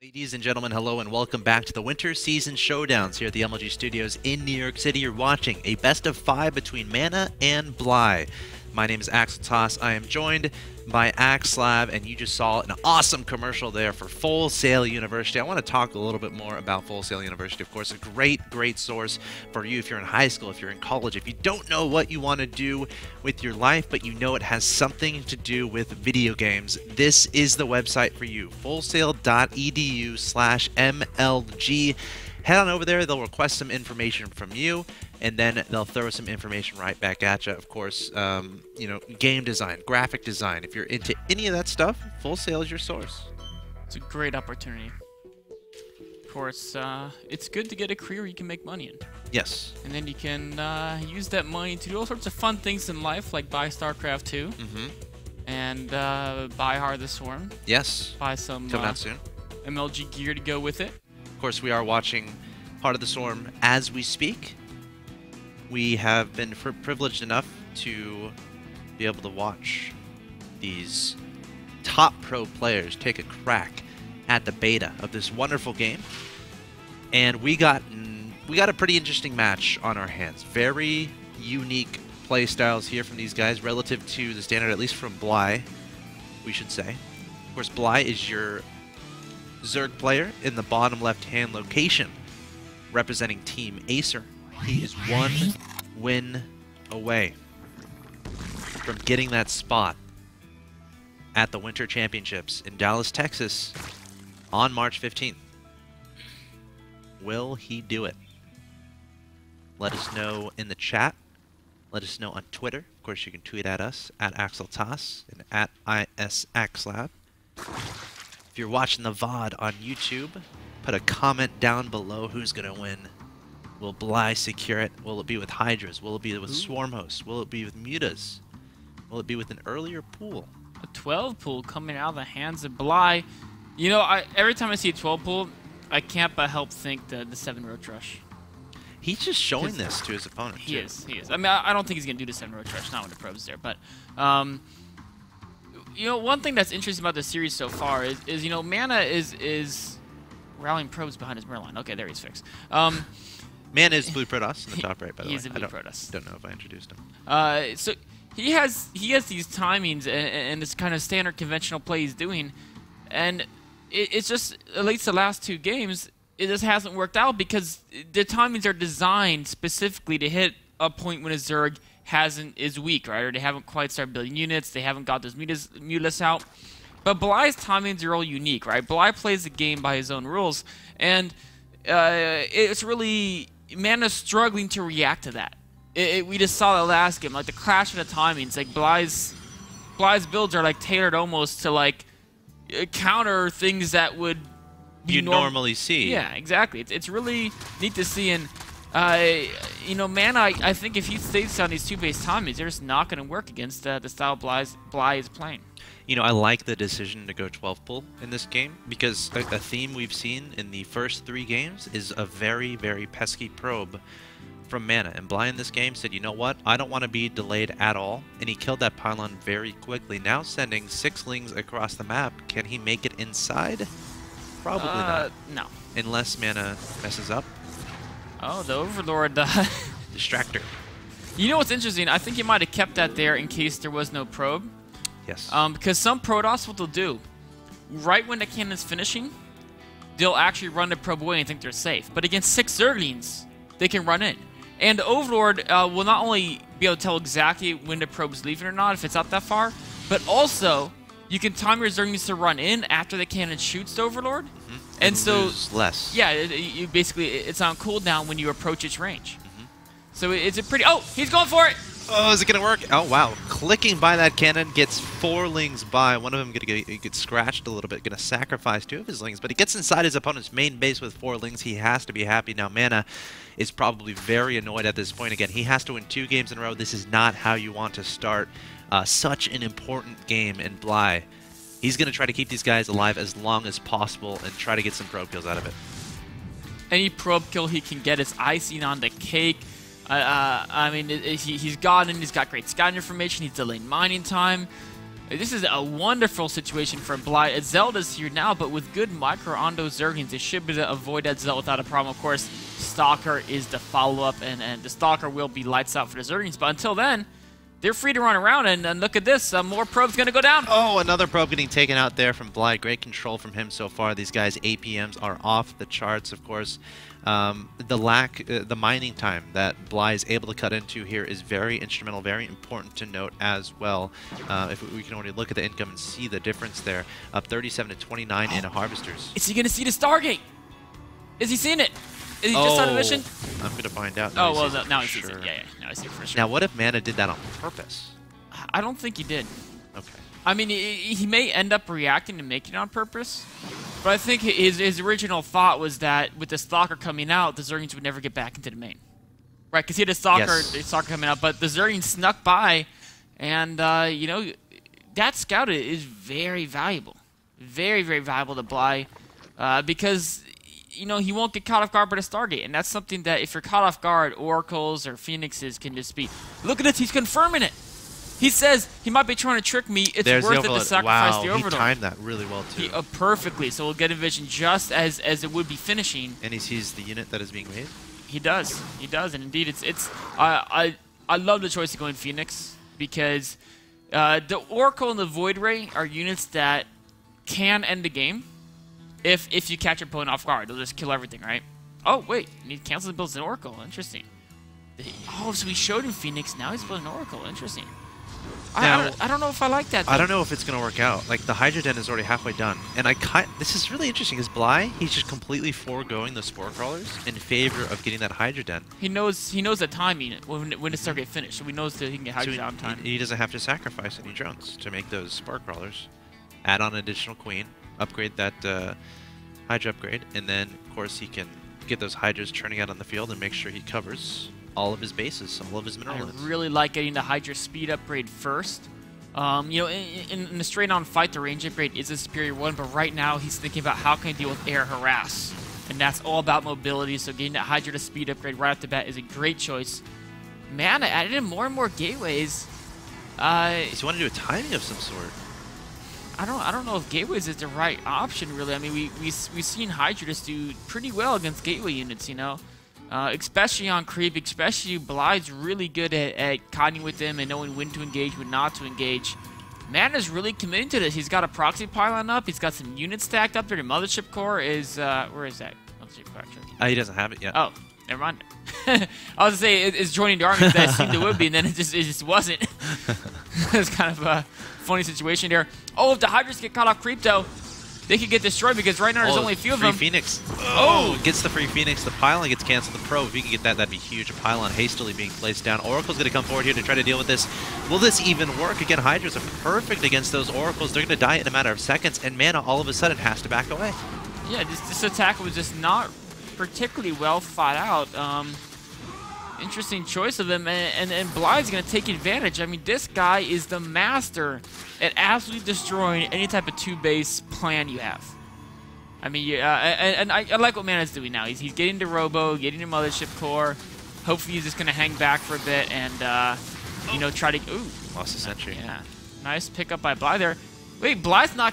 Ladies and gentlemen, hello and welcome back to the Winter Season Showdowns here at the MLG Studios in New York City. You're watching a best of 5 between Mana and Bly. My name is axeltoss. I am joined by axslav, and you just saw an awesome commercial there for Full Sail University. I want to talk a little bit more about Full Sail University. Of course, a great source for you if you're in high school, if you're in college, if you don't know what you want to do with your life, but you know it has something to do with video games. This is the website for you, fullsail.edu/MLG. Head on over there, they'll request some information from you, and then they'll throw some information right back at you. Of course, you know, game design, graphic design. If you're into any of that stuff, Full Sail is your source. It's a great opportunity. Of course, it's good to get a career you can make money in. Yes. And then you can use that money to do all sorts of fun things in life, like buy STARCRAFT 2. And buy Heart of the Swarm. Yes. Buy some coming out soon. MLG gear to go with it. Of course, we are watching Heart of the Swarm as we speak. We have been privileged enough to be able to watch these top pro players take a crack at the beta of this wonderful game, and we got a pretty interesting match on our hands. Very unique play styles here from these guys relative to the standard, at least from Bly, we should say. Of course, Bly is your Zerg player in the bottom left-hand location, representing Team Acer. He is one win away from getting that spot at the Winter Championships in Dallas, Texas on March 15th. Will he do it? Let us know in the chat. Let us know on Twitter. Of course, you can tweet at us at axeltoss and at axslav. If you're watching the VOD on YouTube, put a comment down below who's going to win. Will Bly secure it? Will it be with Hydras? Will it be with Swarm Hosts? Will it be with Mutas? Will it be with an earlier pool? A 12 pool coming out of the hands of Bly. You know, every time I see a 12 pool, I can't but help think the 7 roach rush. He's just showing this to his opponent. He is. I mean, I don't think he's going to do the 7 roach rush, not when the probe's there. But, you know, one thing that's interesting about the series so far is you know, Mana is rallying probes behind his Merline. Okay, there he's fixed. Man is Blue Protoss in the top right, by the way. He's a Blue Protoss. Don't know if I introduced him. So he has these timings and this kind of standard conventional play he's doing, and it's just, at least the last 2 games, it just hasn't worked out because the timings are designed specifically to hit a point when a Zerg is weak, right? Or they haven't quite started building units, they haven't got those Mutalisk out. But Bly's timings are all unique, right? Bly plays the game by his own rules, and it's really Mana's struggling to react to that. We just saw that last game, like the clash of the timings. Like Bly's builds are like tailored almost to like counter things that would be you normally see. Yeah, exactly. It's really neat to see, and you know, Mana, I think if he stays on these 2 base timings, they're just not going to work against the style Bly is playing. You know, I like the decision to go 12 pull in this game because a theme we've seen in the first 3 games is a very pesky probe from Mana. And Bly in this game said, you know what, I don't want to be delayed at all. And he killed that pylon very quickly. Now sending 6 lings across the map. Can he make it inside? Probably not. No. Unless Mana messes up. Oh, the Overlord. Distractor. You know what's interesting? I think he might have kept that there in case there was no probe. Yes. Because some Protoss, what they'll do, right when the cannon's finishing, they'll actually run the probe away and think they're safe. But against 6 Zerglings, they can run in. And the Overlord will not only be able to tell exactly when the probe's leaving or not, if it's out that far, but also you can time your Zerglings to run in after the cannon shoots the Overlord. And so lose less. Yeah, you basically, it's on cooldown when you approach its range. So it's a pretty... Oh, he's going for it! Oh, is it going to work? Oh, wow. Clicking by that cannon gets 4 lings by. One of them going to get scratched a little bit. Going to sacrifice 2 of his lings. But he gets inside his opponent's main base with 4 lings. He has to be happy. Now, Mana is probably very annoyed at this point. Again, he has to win 2 games in a row. This is not how you want to start such an important game in Bly. He's going to try to keep these guys alive as long as possible and try to get some probe kills out of it. Any probe kill he can get is icing on the cake. I mean, he's got great scouting information. He's delaying mining time. This is a wonderful situation for Bly. Zelda's here now, but with good micro on those Zerglings, they should be able to avoid that Zeld without a problem. Of course, Stalker is the follow-up, and the Stalker will be lights out for the Zerglings. But until then, they're free to run around, and look at this. More probes going to go down. Oh, another probe getting taken out there from Bly. Great control from him so far. These guys' APMs are off the charts, of course. The mining time that Bly is able to cut into here is very instrumental, very important to note as well. If we can already look at the income and see the difference there, up 37 to 29 in harvesters. Is he going to see the Stargate? Is he seeing it? Is he just on a mission? I'm going to find out. Oh, well, no, now he sees it. Yeah, now I see it for sure. Now, what if Mana did that on purpose? I don't think he did. Okay. I mean, he may end up reacting and making it on purpose, but I think his original thought was that with the Stalker coming out, the Zerglings would never get back into the main. Right, because he had a Stalker coming out, but the Zerglings snuck by, and, you know, that scout is very valuable. Very, very valuable to Bly, because, you know, he won't get caught off guard by the Stargate, and that's something that if you're caught off guard, Oracles or Phoenixes can just be... Look at this, he's confirming it! He says he might be trying to trick me. It's worth it to sacrifice the Overlord. He timed that really well, too. Perfectly, so we'll get a vision just as it would be finishing. And he sees the unit that is being made? He does, and indeed, I love the choice of going Phoenix, because the Oracle and the Void Ray are units that can end the game if you catch your opponent off guard. They'll just kill everything, right? Oh, wait, he cancels and builds an Oracle. Interesting. Oh, so he showed him Phoenix, now he's building an Oracle. Interesting. Now, I don't know if I like that, though. I don't know if it's going to work out. Like, the Hydra Den is already halfway done. And this is really interesting, because Bly, he's just completely foregoing the Spore Crawlers in favor of getting that Hydra Den. He knows the timing when it starts getting finished, so he knows that he can get Hydra Den on time. He doesn't have to sacrifice any drones to make those Spore Crawlers. Add on an additional Queen, upgrade that Hydra upgrade, and then, of course, he can get those Hydras churning out on the field and make sure he covers all of his bases, all of his mineral lands. I really like getting the Hydra speed upgrade first. You know, in a straight-on fight, the range upgrade is a superior one, but right now he's thinking about how can I deal with air harass, and that's all about mobility, so getting that Hydra to speed upgrade right off the bat is a great choice. Man, I added in more and more gateways. Does he want to do a timing of some sort? I don't know if gateways is the right option, really. I mean, we've seen Hydra just do pretty well against gateway units, you know. Especially on creep, especially Bly's really good at kiting with them and knowing when to engage, when not to engage. Mana's really committing to this. He's got a proxy pylon up. He's got some units stacked up there. The Mothership Core is, where is that? Mothership Core, actually. He doesn't have it yet. Oh, never mind. I was going to say, it's joining the army that I assumed it would be, and then it just wasn't. It's kind of a funny situation there. Oh, if the Hydras get caught off creep, though, they could get destroyed because right now there's only a few of them. Free Phoenix. Oh, gets the free Phoenix. The pylon gets canceled. The probe, if you can get that, that'd be huge. A pylon hastily being placed down. Oracle's going to come forward here to try to deal with this. Will this even work? Again, Hydras are perfect against those Oracles. They're going to die in a matter of seconds, and Mana all of a sudden has to back away. Yeah, this attack was just not particularly well thought out. Interesting choice of him, and Bly's going to take advantage. I mean, this guy is the master at absolutely destroying any type of two-base plan you have. I mean, I like what Mana's doing now. He's getting to Robo, getting to Mothership Core. Hopefully he's just going to hang back for a bit and, you know, try to... Ooh. Lost a sentry. Yeah. Nice pickup by Bly there. Wait, Bly's not...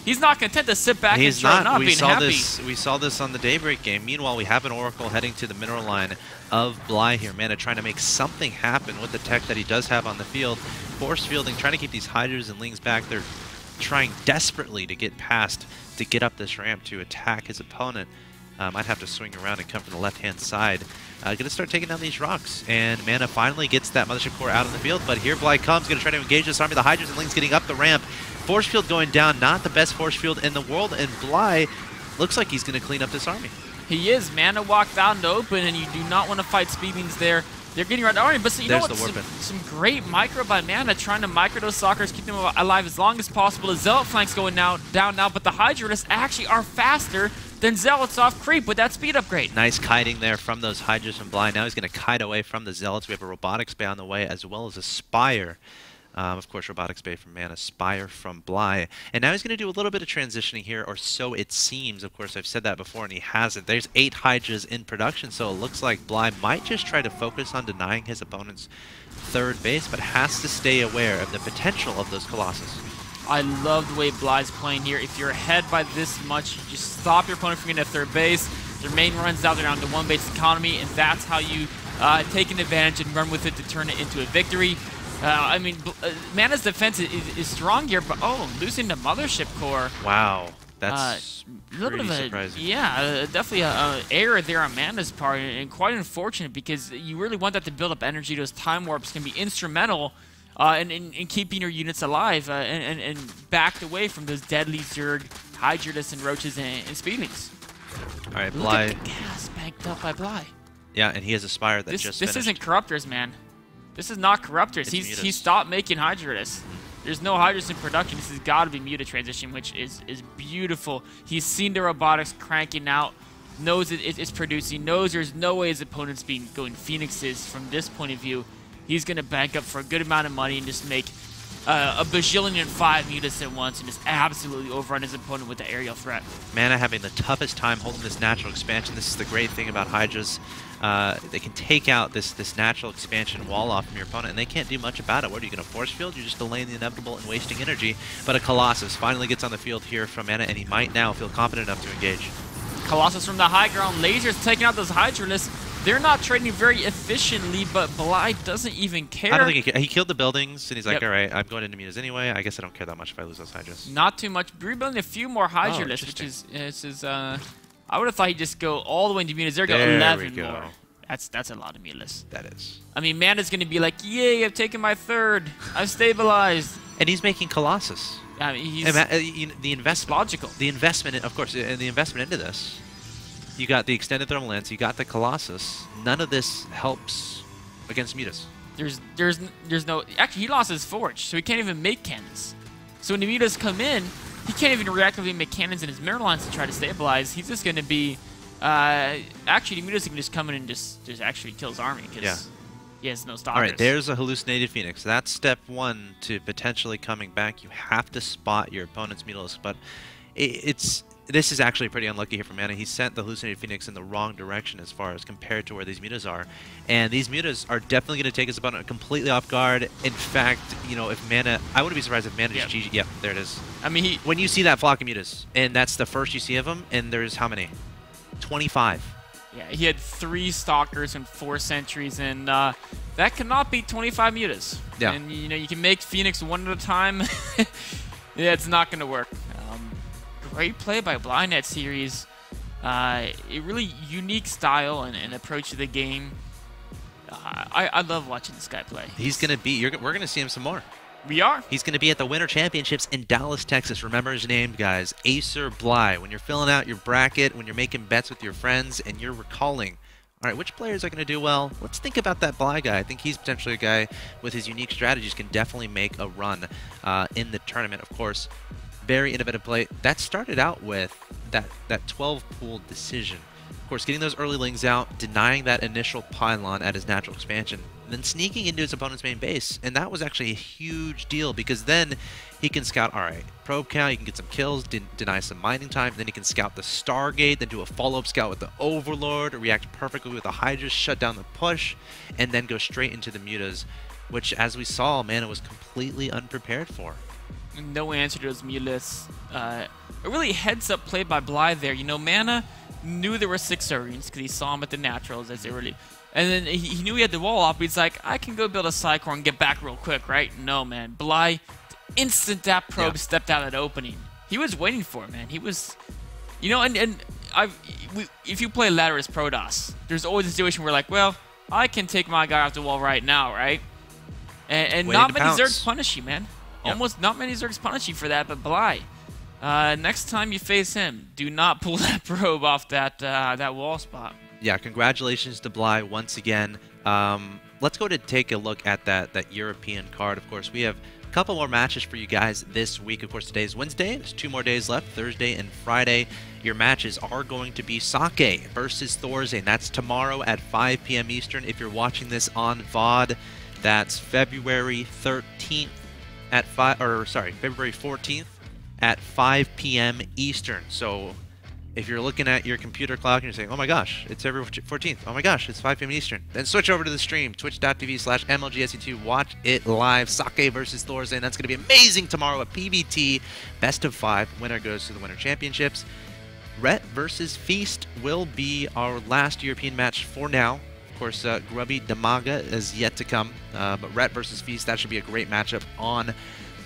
He's not content to sit back and show not being happy. We saw this on the Daybreak game. Meanwhile, we have an Oracle heading to the mineral line of Bly here. Mana trying to make something happen with the tech that he does have on the field. Force fielding, trying to keep these Hydras and Lings back. They're trying desperately to get past, to get up this ramp to attack his opponent. Might have to swing around and come from the left-hand side. Gonna start taking down these rocks, and Mana finally gets that Mothership Core out in the field, but here Bly comes, gonna try to engage this army. The Hydras and Lings getting up the ramp. Force field going down, not the best force field in the world, and Bly looks like he's gonna clean up this army. He is. Mana walked out into open, and you do not want to fight Speedlings there. They're getting around the army, but so you know what? Some great micro by Mana, trying to micro those Stalkers, keep them alive as long as possible. The Zealot flank's going down now, but the Hydras actually are faster than Zealots off creep with that speed upgrade. Nice kiting there from those Hydras from Bly. Now he's going to kite away from the Zealots. We have a Robotics Bay on the way, as well as a Spire. Of course, Robotics Bay from Mana, Spire from Bly. And now he's going to do a little bit of transitioning here, or so it seems. Of course, I've said that before, and he hasn't. There's 8 Hydras in production, so it looks like Bly might just try to focus on denying his opponent's third base, but has to stay aware of the potential of those Colossus. I love the way Bly's playing here. If you're ahead by this much, you just stop your opponent from getting to third base. Their main runs out there on the one-base economy, and that's how you take an advantage and run with it to turn it into a victory. I mean, Mana's defense is strong here, but losing the Mothership Core. Wow, that's a little bit of surprising. Yeah, definitely an error there on Mana's part, and quite unfortunate because you really want that to build up energy. Those time warps can be instrumental in keeping your units alive and backed away from those deadly Zerg, Hydralisk, and Roaches and Speedlings. All right, Look Bly. at the gas banked up by Bly. Yeah, and he has a Spire that This finished. isn't Corruptors, man. This is not Corruptors. He stopped making Hydralisk. There's no Hydralisk in production. This has got to be Muta transition, which is beautiful. He's seen the robotics cranking out, knows it's producing, knows there's no way his opponent's going Phoenixes from this point of view. He's going to bank up for a good amount of money and just make a bajillion and 5 mutas at once and just absolutely overrun his opponent with the aerial threat. Mana having the toughest time holding this natural expansion. This is the great thing about Hydras. They can take out this natural expansion wall off from your opponent, and they can't do much about it. What are you going to force field? You're just delaying the inevitable and wasting energy. But a Colossus finally gets on the field here from Mana, and he might now feel confident enough to engage. Colossus from the high ground, lasers taking out those Hydralisks. They're not trading very efficiently, but Bly doesn't even care. I don't think he killed the buildings, and he's like, Yep. all right, I'm going into mutas anyway. I guess I don't care that much if I lose those Hydras. Not too much. Rebuilding a few more Hydralisks, which is I would have thought he'd just go all the way into mutas. There go 11 more. That's a lot of mutas. That is. I mean, Mana's going to be like, yay, I've taken my third. I've stabilized. And he's making Colossus. I mean, he's The investment, logical. The investment, of course, and the investment into this. You got the extended thermal lens. You got the Colossus. None of this helps against mutas. There's no. Actually, he lost his forge, so he can't even make cannons. So when the mutas come in, he can't even reactively make cannons in his mirror lines to try to stabilize. He's just going to be. Actually, the mutas can just come in and just actually kill his army because he has no stalkers. All right, there's a hallucinated Phoenix. That's step 1 to potentially coming back. You have to spot your opponent's Mutalisk, but this is actually pretty unlucky here for Mana. He sent the hallucinated Phoenix in the wrong direction as far as compared to where these mutas are. And these mutas are definitely going to take his opponent completely off guard. In fact, if Mana... I wouldn't be surprised if Mana just GG... Yep, there it is. I mean, when you see that flock of mutas, and that's the first you see of them, and there's how many? 25. Yeah, he had 3 stalkers and 4 sentries, and that cannot beat 25 mutas. Yeah. And, you can make Phoenix one at a time. Yeah, it's not going to work. Great play by Blindnet series. A really unique style and approach to the game. I love watching this guy play. He's going to be... we're going to see him some more. We are. He's going to be at the Winter Championships in Dallas, Texas. Remember his name, guys. Acer Bly. When you're filling out your bracket, when you're making bets with your friends, and you're recalling, all right, which players are going to do well? Let's think about that Bly guy. I think he's potentially a guy with his unique strategies can definitely make a run in the tournament, of course. Very innovative play. That started out with that 12-pool decision. Of course, getting those early lings out, denying that initial pylon at his natural expansion, then sneaking into his opponent's main base. And that was actually a huge deal because then he can scout, all right, probe count, he can get some kills, deny some mining time, then he can scout the Stargate, then do a follow-up scout with the Overlord, react perfectly with the Hydra, shut down the push, and then go straight into the mutas, which, as we saw, Mana was completely unprepared for. No answer to those mutas. A really heads-up play by Bly there. Mana knew there were 6 Zergians because he saw them at the Naturals as they were... And then he knew he had the wall up. He's like, I can go build a Psycore and get back real quick, right? No, man. Bly, instant that probe stepped out of that opening. He was waiting for it, man. He was... if you play Lattice Protoss, there's always a situation where like, well, I can take my guy off the wall right now, right? And not many Zergs punish you, man. Yep. Almost not many Zergs punish you for that, but Bly, next time you face him, do not pull that probe off that wall spot. Yeah, congratulations to Bly once again. Let's go to take a look at that European card. Of course, we have a couple more matches for you guys this week. Of course, today is Wednesday. There's 2 more days left, Thursday and Friday. Your matches are going to be Sake versus Thorzane. That's tomorrow at 5 p.m. Eastern. If you're watching this on VOD, that's February 13th. at February 14th at 5 p.m. Eastern. So if you're looking at your computer clock and you're saying, oh my gosh, it's February 14th, oh my gosh, it's 5 p.m. Eastern, then switch over to the stream, twitch.tv/MLGSE2, watch it live, Sake versus Thorzen. That's going to be amazing tomorrow at PBT, best of 5, winner goes to the Winter Championships. Rhett versus Feast will be our last European match for now. Of course, Grubby Damaga is yet to come, but Rhett versus Feast, that should be a great matchup on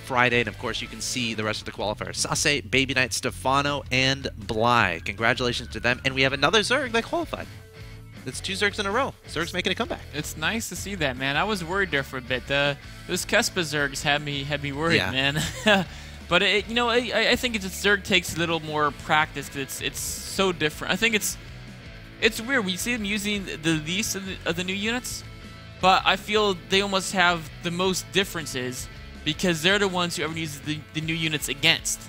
Friday, and of course you can see the rest of the qualifiers. Sase, Baby Knight, Stefano, and Bly. Congratulations to them. And we have another Zerg that qualified. It's 2 Zergs in a row. Zerg's making a comeback. It's nice to see that, man. I was worried there for a bit. Those Kespa Zergs had me worried, yeah, man. But you know, I think Zerg takes a little more practice because it's so different. I think it's weird. We see them using the least of the new units, but I feel they almost have the most differences, because they're the ones who everyone uses the new units against,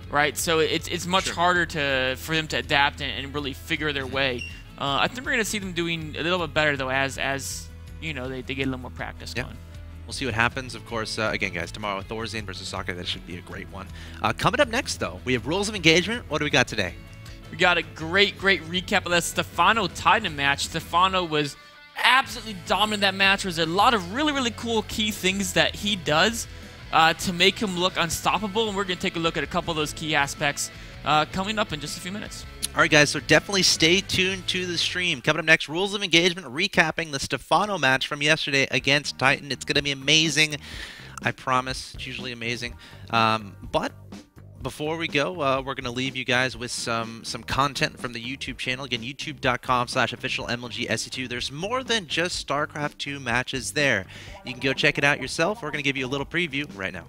right? So it's much harder for them to adapt and really figure their way. I think we're going to see them doing a little bit better, though, as you know, they get a little more practice going. We'll see what happens. Of course, again, guys, tomorrow, Thorzen versus Sake, that should be a great one. Coming up next, though, we have Rules of Engagement. What do we got today? We got a great recap of that Stefano Titan match. Stefano was absolutely dominant in that match. There's a lot of really cool key things that he does to make him look unstoppable, and we're going to take a look at a couple of those key aspects coming up in just a few minutes. All right, guys, so definitely stay tuned to the stream. Coming up next, Rules of Engagement, recapping the Stefano match from yesterday against Titan. It's going to be amazing. I promise. It's usually amazing. But before we go, we're going to leave you guys with some content from the YouTube channel. Again, youtube.com/officialmlgse2. There's more than just StarCraft 2 matches there. You can go check it out yourself. We're going to give you a little preview right now.